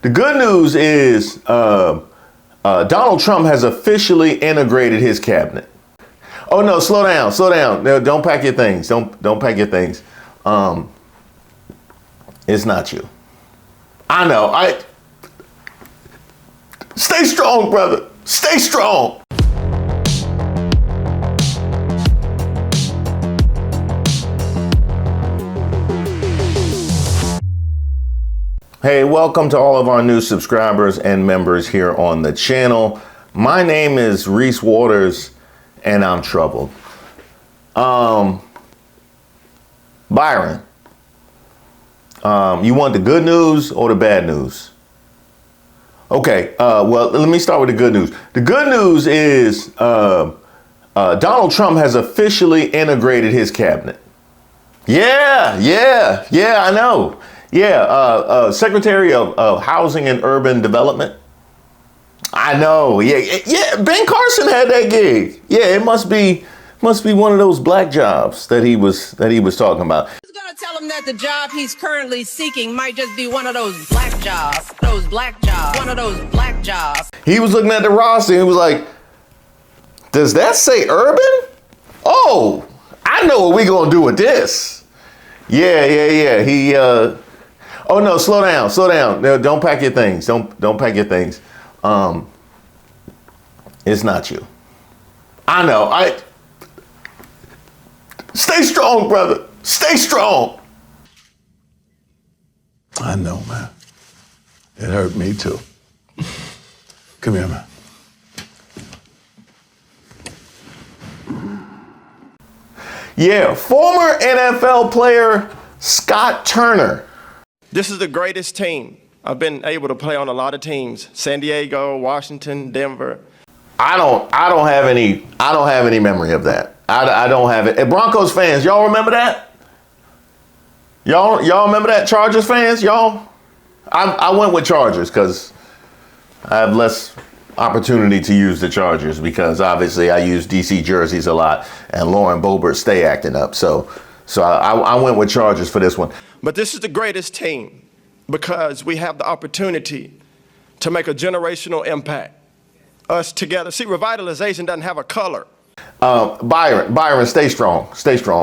The good news is Donald Trump has officially integrated his cabinet. Oh no, slow down. No, don't pack your things. Don't pack your things. It's not you. I know. Stay strong, brother. Stay strong. Hey, welcome to all of our new subscribers and members here on the channel. My name is Reese Waters and I'm troubled. Byron, you want the good news or the bad news? Okay, well, let me start with the good news. The good news is Donald Trump has officially integrated his cabinet. Yeah, I know. Yeah, Secretary of Housing and Urban Development. I know. Yeah. Ben Carson had that gig. Yeah, it must be one of those black jobs that he was talking about. He's gonna tell him that the job he's currently seeking might just be one of those black jobs. One of those black jobs. He was looking at the roster and he was like, "Does that say urban? Oh, I know what we gonna do with this." Yeah. He. Oh no, slow down. No, don't pack your things. Don't pack your things. It's not you. I know. Stay strong, brother. Stay strong. I know, man. It hurt me too. Come here, man. Yeah, former NFL player Scott Turner. This is the greatest team. I've been able to play on a lot of teams. San Diego, Washington, Denver. I don't have any memory of that. I don't have it. And Broncos fans, y'all remember that? Y'all remember that? Chargers fans, y'all? I went with Chargers because I have less opportunity to use the Chargers because obviously I use DC jerseys a lot and Lauren Boebert stay acting up. So I went with Chargers for this one. But this is the greatest team because we have the opportunity to make a generational impact. Us together. See, revitalization doesn't have a color. Byron, stay strong,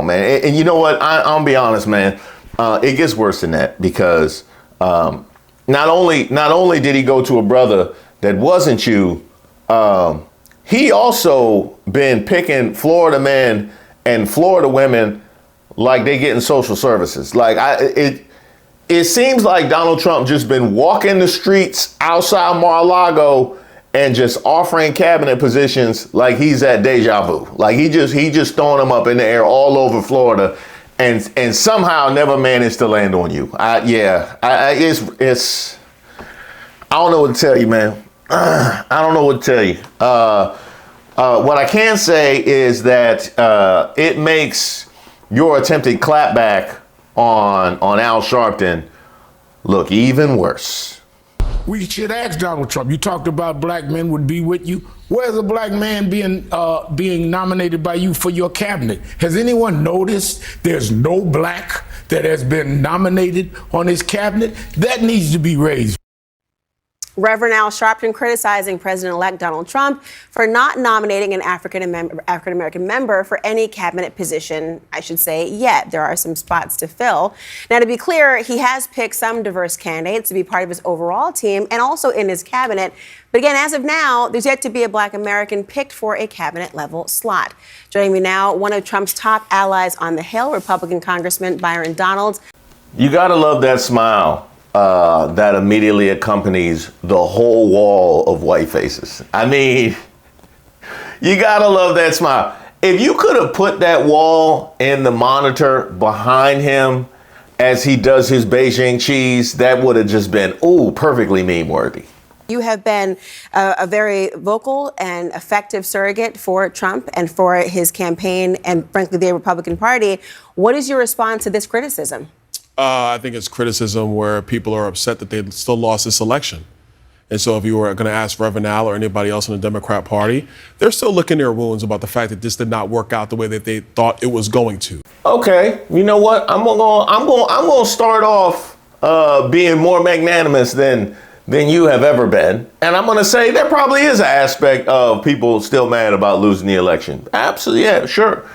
man. And you know what? I'll be honest, man. It gets worse than that because not only did he go to a brother that wasn't you, he also been picking Florida men and Florida women like they getting social services. Like it seems like Donald Trump just been walking the streets outside Mar-a-Lago and just offering cabinet positions like he's at deja vu. Like he just throwing them up in the air all over Florida and somehow never managed to land on you. It's I don't know what to tell you, man. I don't know what to tell you. What I can say is that it makes your attempted clapback on Al Sharpton look even worse. We should ask Donald Trump. You talked about black men would be with you. Where's a black man being nominated by you for your cabinet? Has anyone noticed there's no black that has been nominated on his cabinet? That needs to be raised. Reverend Al Sharpton criticizing President-elect Donald Trump for not nominating an African-American member for any cabinet position, I should say, yet. There are some spots to fill. Now, to be clear, he has picked some diverse candidates to be part of his overall team and also in his cabinet. But again, as of now, there's yet to be a black American picked for a cabinet-level slot. Joining me now, one of Trump's top allies on the Hill, Republican Congressman Byron Donalds. You gotta love that smile. That immediately accompanies the whole wall of white faces. I mean, you gotta love that smile. If you could have put that wall in the monitor behind him as he does his Beijing cheese, that would have just been, perfectly meme worthy. You have been a very vocal and effective surrogate for Trump and for his campaign and, frankly, the Republican Party. What is your response to this criticism? I think it's criticism where people are upset that they still lost this election. And so if you were going to ask Reverend Al or anybody else in the Democrat Party, they're still licking their wounds about the fact that this did not work out the way that they thought it was going to. Okay, you know what? I'm going to start off being more magnanimous than than you have ever been. And I'm going to say there probably is an aspect of people still mad about losing the election. Absolutely, yeah, sure.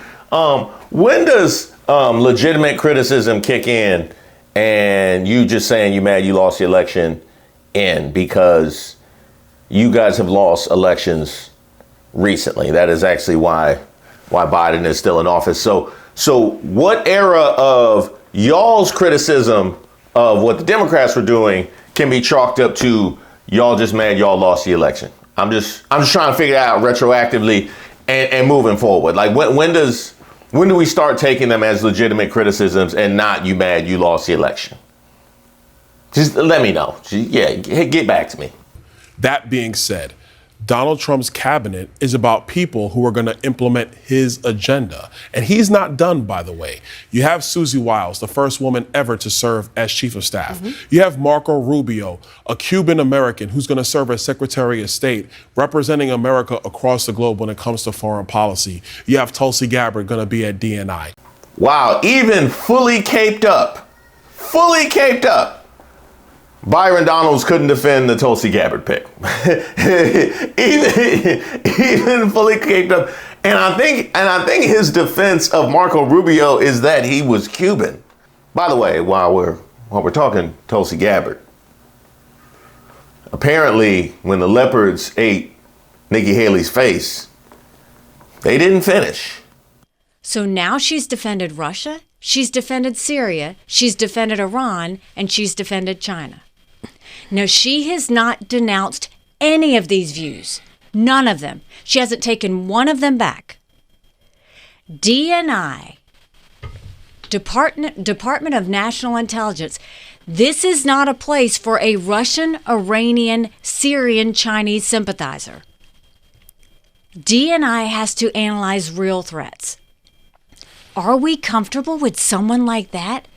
When does legitimate criticism kick in and you just saying you mad you lost the election in? Because you guys have lost elections recently. That is actually why Biden is still in office. So what era of y'all's criticism of what the Democrats were doing can be chalked up to y'all just mad y'all lost the election? I'm just trying to figure it out retroactively and moving forward. Like when do we start taking them as legitimate criticisms and not you mad you lost the election? Just let me know. Yeah, get back to me. That being said, Donald Trump's cabinet is about people who are going to implement his agenda. And he's not done, by the way. You have Susie Wiles, the first woman ever to serve as chief of staff. You have Marco Rubio, a Cuban American who's going to serve as Secretary of State, representing America across the globe when it comes to foreign policy. You have Tulsi Gabbard going to be at DNI. Wow, even fully caped up, Byron Donalds couldn't defend the Tulsi Gabbard pick. even fully caped up. And I think his defense of Marco Rubio is that he was Cuban. By the way, while we're talking Tulsi Gabbard, apparently when the leopards ate Nikki Haley's face, they didn't finish. So now she's defended Russia, she's defended Syria, she's defended Iran, and she's defended China. No, she has not denounced any of these views. None of them. She hasn't taken one of them back. DNI, Department of National Intelligence, this is not a place for a Russian, Iranian, Syrian, Chinese sympathizer. DNI has to analyze real threats. Are we comfortable with someone like that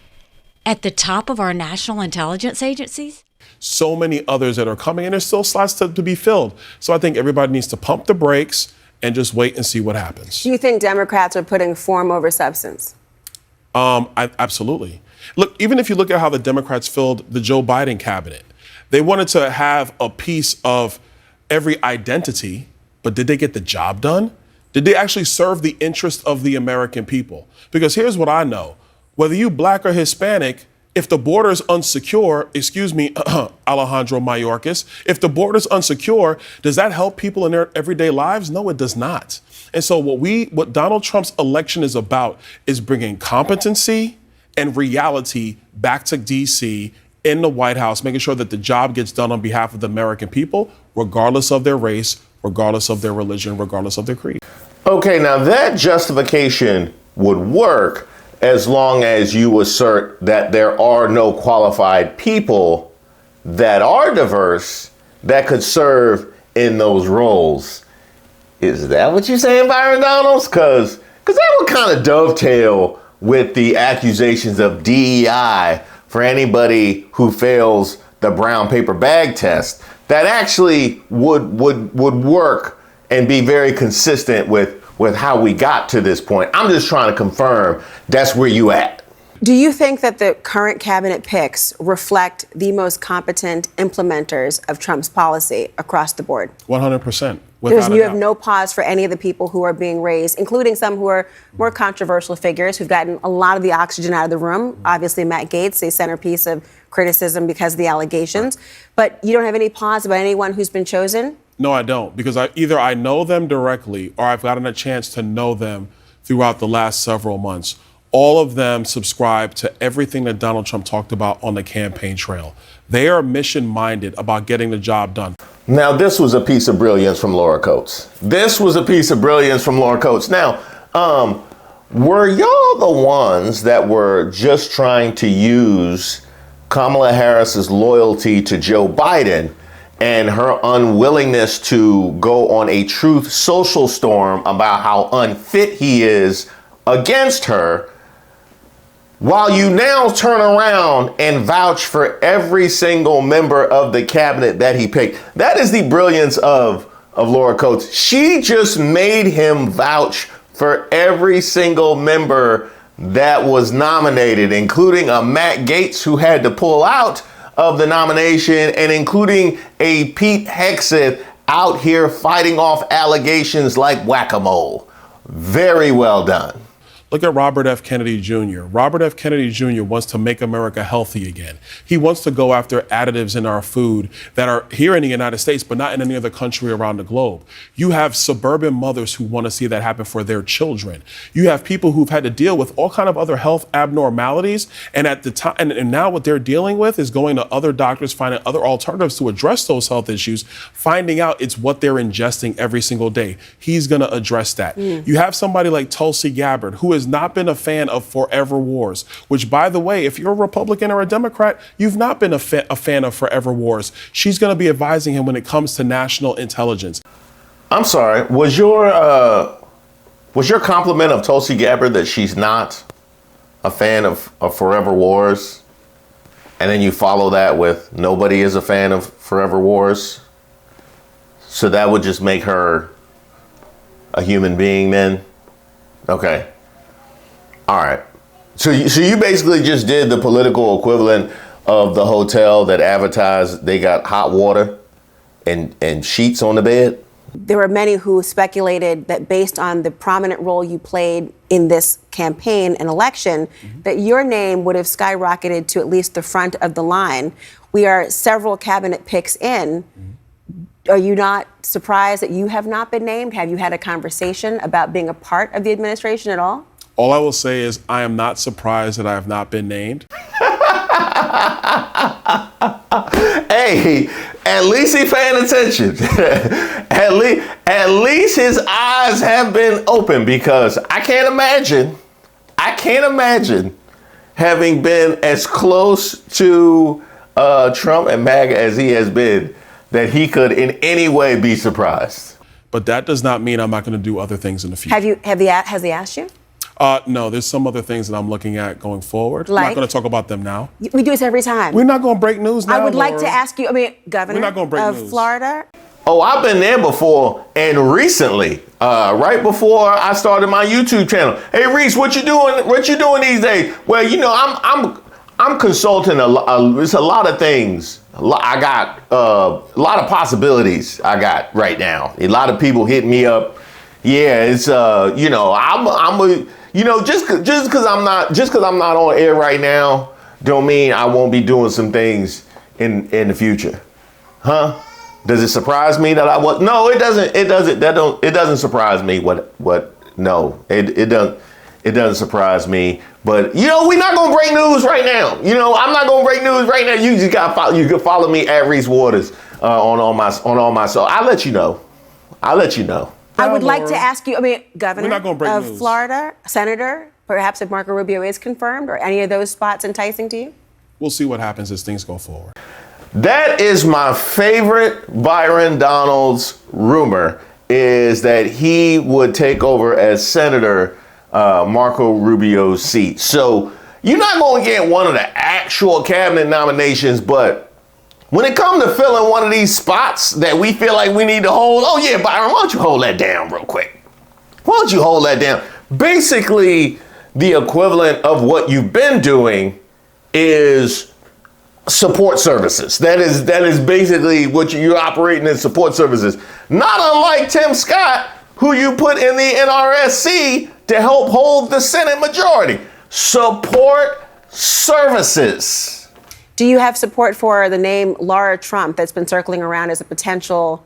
at the top of our national intelligence agencies? So many others that are coming, and there's still slots to be filled. So I think everybody needs to pump the brakes and just wait and see what happens. Do you think Democrats are putting form over substance? Absolutely. Look, even if you look at how the Democrats filled the Joe Biden cabinet, they wanted to have a piece of every identity, but did they get the job done? Did they actually serve the interest of the American people? Because here's what I know. Whether you black or Hispanic, if the border is unsecure, Alejandro Mayorkas, if the border is unsecure, does that help people in their everyday lives? No, it does not. And so what Donald Trump's election is about is bringing competency and reality back to D.C. in the White House, making sure that the job gets done on behalf of the American people, regardless of their race, regardless of their religion, regardless of their creed. Okay, now that justification would work as long as you assert that there are no qualified people that are diverse that could serve in those roles. Is that what you're saying, Byron Donalds? Because that would kind of dovetail with the accusations of DEI for anybody who fails the brown paper bag test. That actually would work and be very consistent with how we got to this point. I'm just trying to confirm that's where you at. Do you think that the current cabinet picks reflect the most competent implementers of Trump's policy across the board? 100%. Because you have no pause for any of the people who are being raised, including some who are more controversial figures who've gotten a lot of the oxygen out of the room. Obviously, Matt Gaetz, a centerpiece of criticism because of the allegations. Right. But you don't have any pause about anyone who's been chosen? No, I don't, because either I know them directly or I've gotten a chance to know them throughout the last several months. All of them subscribe to everything that Donald Trump talked about on the campaign trail. They are mission-minded about getting the job done. Now, this was a piece of brilliance from Lara Coates. Now, were y'all the ones that were just trying to use Kamala Harris's loyalty to Joe Biden and her unwillingness to go on a truth social storm about how unfit he is against her, while you now turn around and vouch for every single member of the cabinet that he picked? That is the brilliance of Lara Coates. She just made him vouch for every single member that was nominated, including a Matt Gaetz who had to pull out of the nomination, and including a Pete Hegseth out here fighting off allegations like whack-a-mole. Very well done. Look at Robert F. Kennedy Jr. Robert F. Kennedy Jr. wants to make America healthy again. He wants to go after additives in our food that are here in the United States, but not in any other country around the globe. You have suburban mothers who want to see that happen for their children. You have people who've had to deal with all kind of other health abnormalities, and at the time, and now what they're dealing with is going to other doctors, finding other alternatives to address those health issues, finding out it's what they're ingesting every single day. He's going to address that. You have somebody like Tulsi Gabbard, who has not been a fan of forever wars, which, by the way, if you're a Republican or a Democrat, you've not been a fan of forever wars. She's going to be advising him when it comes to national intelligence. I'm sorry, was your compliment of Tulsi Gabbard that she's not a fan of forever wars, and then you follow that with nobody is a fan of forever wars? So that would just make her a human being then? Okay. All right. So you basically just did the political equivalent of the hotel that advertised they got hot water and sheets on the bed? There were many who speculated that based on the prominent role you played in this campaign and election, that your name would have skyrocketed to at least the front of the line. We are several cabinet picks in. Are you not surprised that you have not been named? Have you had a conversation about being a part of the administration at all? All I will say is I am not surprised that I have not been named. Hey, at least he's paying attention. at least his eyes have been open, because I can't imagine having been as close to Trump and MAGA as he has been, that he could in any way be surprised. But that does not mean I'm not going to do other things in the future. Has he asked you? No, there's some other things that I'm looking at going forward. Like? I'm not going to talk about them now. We do this every time. We're not going to break news now, I would like Laura. to ask you, Governor We're not gonna break of news. Florida. Oh, I've been there before, and recently, right before I started my YouTube channel. Hey, Reese, what you doing? What you doing these days? Well, you know, I'm consulting it's a lot of things. I got a lot of possibilities. I got right now. A lot of people hit me up. Yeah, it's you know, just because I'm not on air right now, don't mean I won't be doing some things in the future, huh? Does it surprise me that I was? No, it doesn't. It doesn't surprise me. No, it doesn't surprise me. But you know, we're not gonna break news right now. You know, I'm not gonna break news right now. You just got follow. You can follow me at Reese Waters on all my. So I'll let you know. I would like to ask you, Governor We're not gonna break of news. Florida, Senator, perhaps if Marco Rubio is confirmed, or any of those spots enticing to you? We'll see what happens as things go forward. That is my favorite Byron Donalds rumor, is that he would take over as Senator Marco Rubio's seat. So you're not going to get one of the actual cabinet nominations, but when it comes to filling one of these spots that we feel like we need to hold, oh yeah, Byron, why don't you hold that down real quick? Why don't you hold that down? Basically, the equivalent of what you've been doing is support services. That is basically what you're operating in, support services. Not unlike Tim Scott, who you put in the NRSC to help hold the Senate majority. Support services. Do you have support for the name Lara Trump that's been circling around as a potential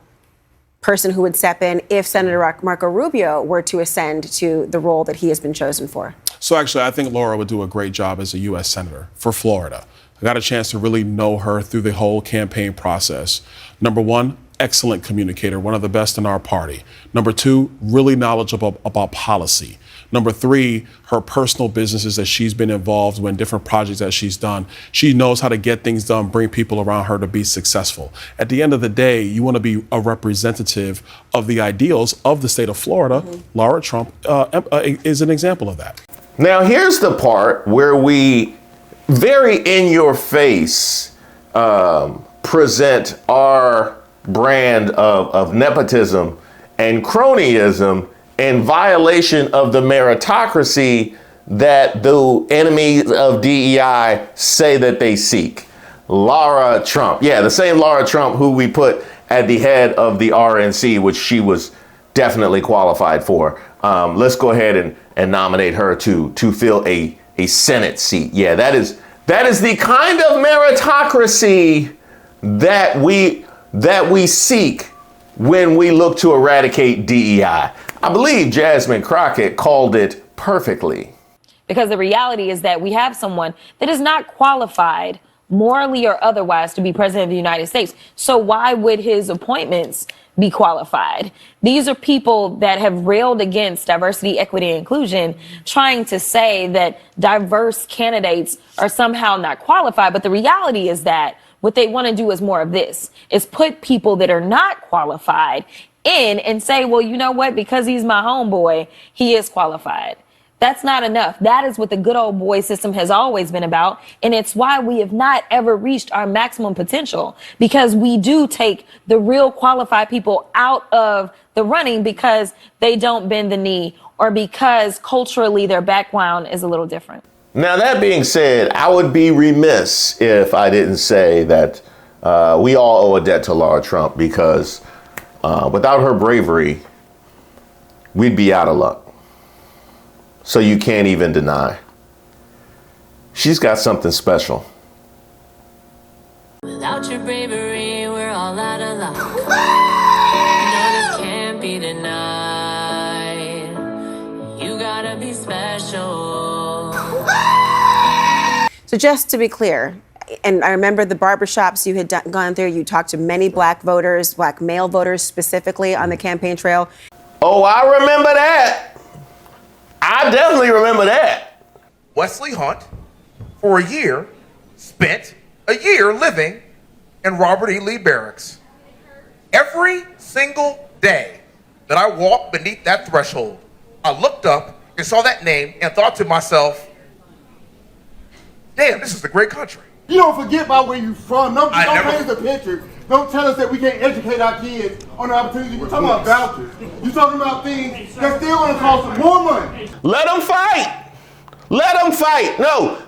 person who would step in if Senator Marco Rubio were to ascend to the role that he has been chosen for? So actually, I think Lara would do a great job as a U.S. Senator for Florida. I got a chance to really know her through the whole campaign process. Number one, excellent communicator, one of the best in our party. Number two, really knowledgeable about policy. Number three, her personal businesses that she's been involved in, different projects that she's done. She knows how to get things done, bring people around her to be successful. At the end of the day, you want to be a representative of the ideals of the state of Florida. Lara Trump is an example of that. Now, here's the part where we very in your face present our brand of nepotism and cronyism in violation of the meritocracy that the enemies of DEI say that they seek. Lara Trump. Yeah, the same Lara Trump who we put at the head of the RNC, which she was definitely qualified for. Let's go ahead and nominate her to fill a Senate seat. Yeah, that is the kind of meritocracy that we seek when we look to eradicate DEI. I believe Jasmine Crockett called it perfectly. Because the reality is that we have someone that is not qualified morally or otherwise to be president of the United States. So why would his appointments be qualified? These are people that have railed against diversity, equity, and inclusion, trying to say that diverse candidates are somehow not qualified. But the reality is that what they want to do is more of this, is put people that are not qualified in and say, well, you know what, because he's my homeboy, he is qualified. That's not enough. That is what the good old boy system has always been about. And it's why we have not ever reached our maximum potential, because we do take the real qualified people out of the running because they don't bend the knee or because culturally their background is a little different. Now, that being said, I would be remiss if I didn't say that we all owe a debt to Lara Trump, because without her bravery, we'd be out of luck. So you can't even deny. She's got something special. Without your bravery, we're all out of luck. No, this can't be denied. You gotta be special. So just to be clear, and I remember the barbershops you had gone through, you talked to many black voters, black male voters specifically on the campaign trail. Oh, I remember that. I definitely remember that. Wesley Hunt, for a year, spent a year living in Robert E. Lee Barracks. Every single day that I walked beneath that threshold, I looked up and saw that name and thought to myself, damn, this is a great country. You don't forget about where you're from. Don't I never- paint us a picture. Don't tell us that we can't educate our kids on the opportunity. We're talking about vouchers. You're talking about things that's still going to cost them more money. Let them fight. Let them fight. No,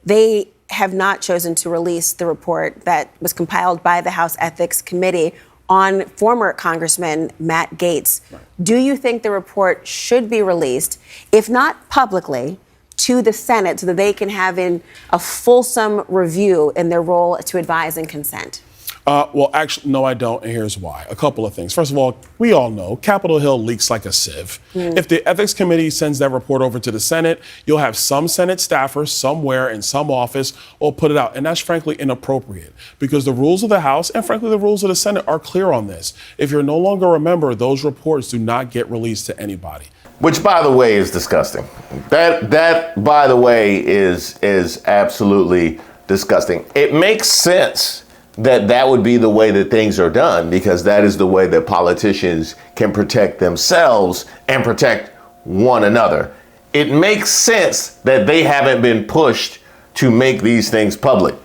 They have not chosen to release the report that was compiled by the House Ethics Committee on former Congressman Matt Gaetz. Right. Do you think the report should be released, if not publicly, to the Senate so that they can have in a fulsome review in their role to advise and consent? Well, actually, no, I don't, and here's why. A couple of things. First of all, we all know Capitol Hill leaks like a sieve. If the Ethics Committee sends that report over to the Senate, you'll have some Senate staffers somewhere in some office will put it out, and that's frankly inappropriate, because the rules of the House and frankly the rules of the Senate are clear on this. If you're no longer a member, those reports do not get released to anybody. Which, by the way, is disgusting. That by the way, is absolutely disgusting. It makes sense that would be the way that things are done, because that is the way that politicians can protect themselves and protect one another. It makes sense that they haven't been pushed to make these things public.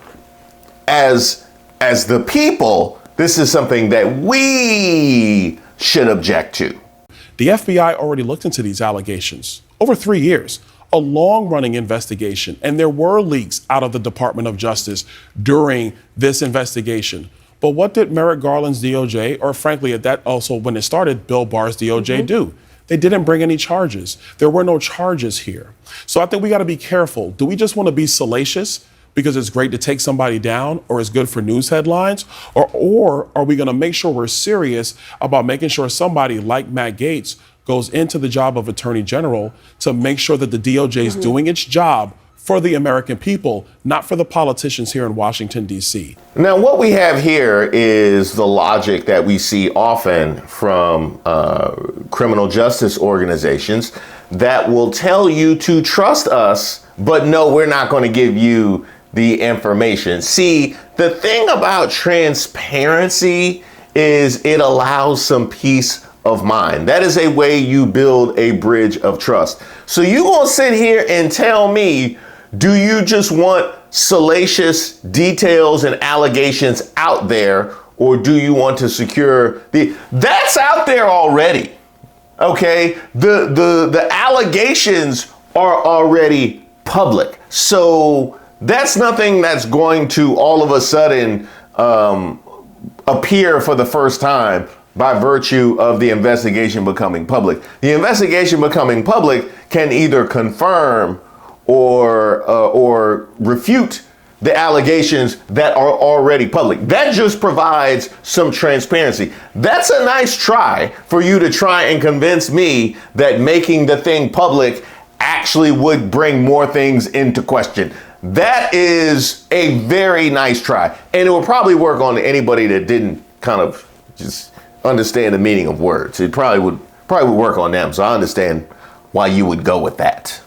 As the people, this is something that we should object to. The FBI already looked into these allegations over 3 years. A long-running investigation, and there were leaks out of the Department of Justice during this investigation. But what did Merrick Garland's DOJ, or frankly, at that also when it started, Bill Barr's DOJ do? They didn't bring any charges. There were no charges here. So I think we got to be careful. Do we just want to be salacious because it's great to take somebody down or it's good for news headlines? Or are we going to make sure we're serious about making sure somebody like Matt Gaetz goes into the job of Attorney General to make sure that the DOJ is doing its job for the American people, not for the politicians here in Washington, D.C. Now, what we have here is the logic that we see often from criminal justice organizations that will tell you to trust us, but no, we're not going to give you the information. See, the thing about transparency is it allows some peace of mind. That is a way you build a bridge of trust. So you gonna sit here and tell me, do you just want salacious details and allegations out there, or do you want to secure that's out there already? Okay, the allegations are already public. So that's nothing that's going to all of a sudden appear for the first time by virtue of the investigation becoming public. The investigation becoming public can either confirm or refute the allegations that are already public. That just provides some transparency. That's a nice try for you to try and convince me that making the thing public actually would bring more things into question. That is a very nice try. And it will probably work on anybody that didn't kind of just understand the meaning of words. It probably would work on them. So I understand why you would go with that.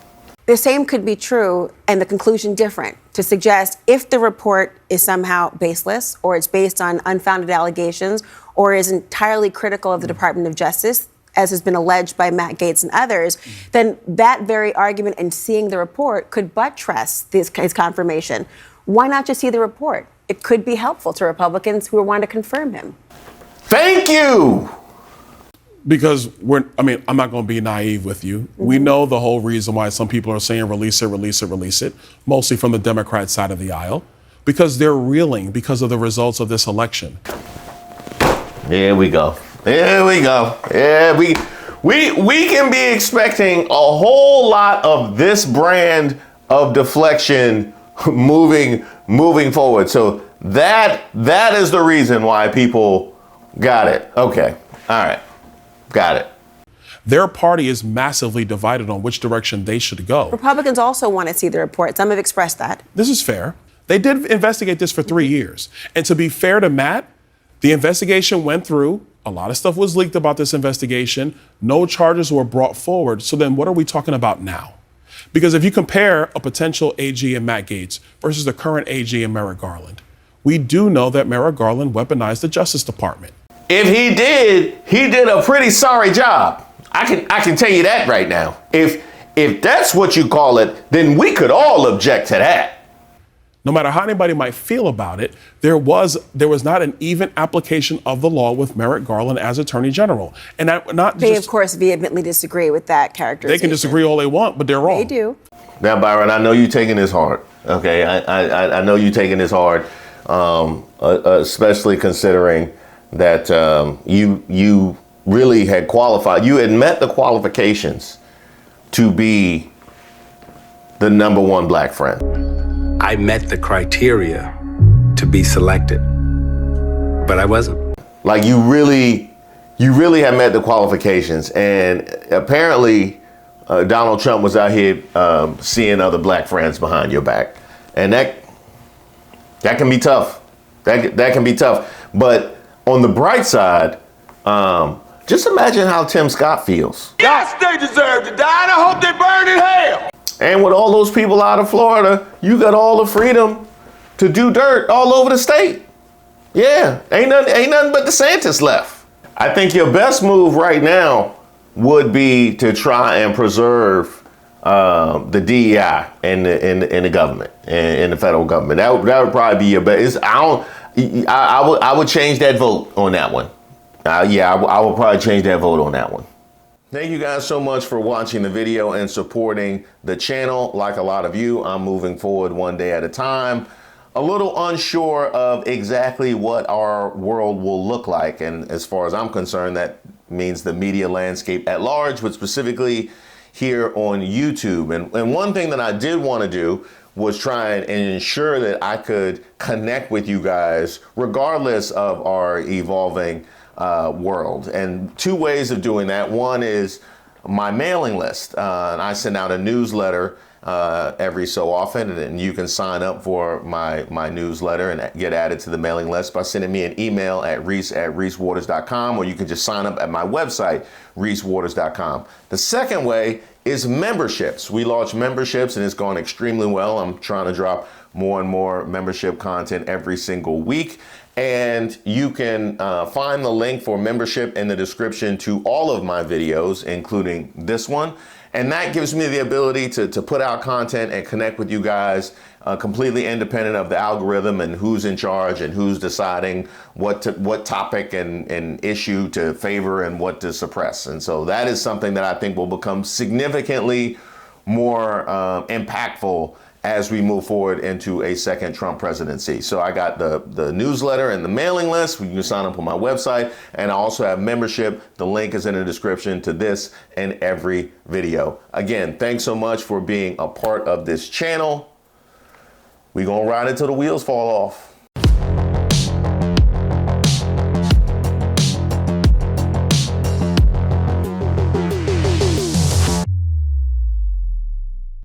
The same could be true and the conclusion different, to suggest if the report is somehow baseless or it's based on unfounded allegations or is entirely critical of the Department of Justice, as has been alleged by Matt Gaetz and others, then that very argument and seeing the report could buttress his confirmation. Why not just see the report? It could be helpful to Republicans who want to confirm him. Thank you. Because I'm not going to be naive with you. Mm-hmm. We know the whole reason why some people are saying release it, mostly from the Democrat side of the aisle, because they're reeling because of the results of this election. Here we go. Yeah, we can be expecting a whole lot of this brand of deflection moving forward. So that is the reason why people got it. Okay. All right. Got it. Their party is massively divided on which direction they should go. Republicans also want to see the report. Some have expressed that. This is fair. They did investigate this for 3 years. And to be fair to Matt, the investigation went through. A lot of stuff was leaked about this investigation. No charges were brought forward. So then what are we talking about now? Because if you compare a potential AG in Matt Gaetz versus the current AG in Merrick Garland, we do know that Merrick Garland weaponized the Justice Department. If he did a pretty sorry job. I can tell you that right now. If that's what you call it, then we could all object to that. No matter how anybody might feel about it, there was not an even application of the law with Merrick Garland as Attorney General. And they, of course, vehemently disagree with that characterization. They can disagree all they want, but they're wrong. They do. Now, Byron, I know you're taking this hard. Okay, I know you're taking this hard, especially considering that you really had qualified. You had met the qualifications to be the number one black friend. I met the criteria to be selected, but I wasn't. Like you really have met the qualifications, and apparently Donald Trump was out here seeing other black friends behind your back, and that can be tough. That can be tough. But on the bright side, just imagine how Tim Scott feels. Yes, they deserve to die, and I hope they burn in hell. And with all those people out of Florida, you got all the freedom to do dirt all over the state. Yeah, ain't nothing but DeSantis left. I think your best move right now would be to try and preserve the DEI in the government, in the federal government. That would probably be your best. I would change that vote on that one. I would probably change that vote on that one. Thank you guys so much for watching the video and supporting the channel. Like a lot of you, I'm moving forward one day at a time. A little unsure of exactly what our world will look like. And as far as I'm concerned, that means the media landscape at large, but specifically here on YouTube. And one thing that I did want to do was try and ensure that I could connect with you guys regardless of our evolving world. And two ways of doing that. One is my mailing list. And I send out a newsletter every so often, and you can sign up for my newsletter and get added to the mailing list by sending me an email at reese@reesewaters.com, or you can just sign up at my website, reesewaters.com. The second way is memberships. We launched memberships and it's gone extremely well. I'm trying to drop more and more membership content every single week. And you can find the link for membership in the description to all of my videos, including this one. And that gives me the ability to put out content and connect with you guys completely independent of the algorithm and who's in charge and who's deciding what topic and issue to favor and what to suppress. And so that is something that I think will become significantly more impactful as we move forward into a second Trump presidency. So I got the newsletter and the mailing list. You can sign up on my website. And I also have membership. The link is in the description to this and every video. Again, thanks so much for being a part of this channel. We're going to ride it till the wheels fall off.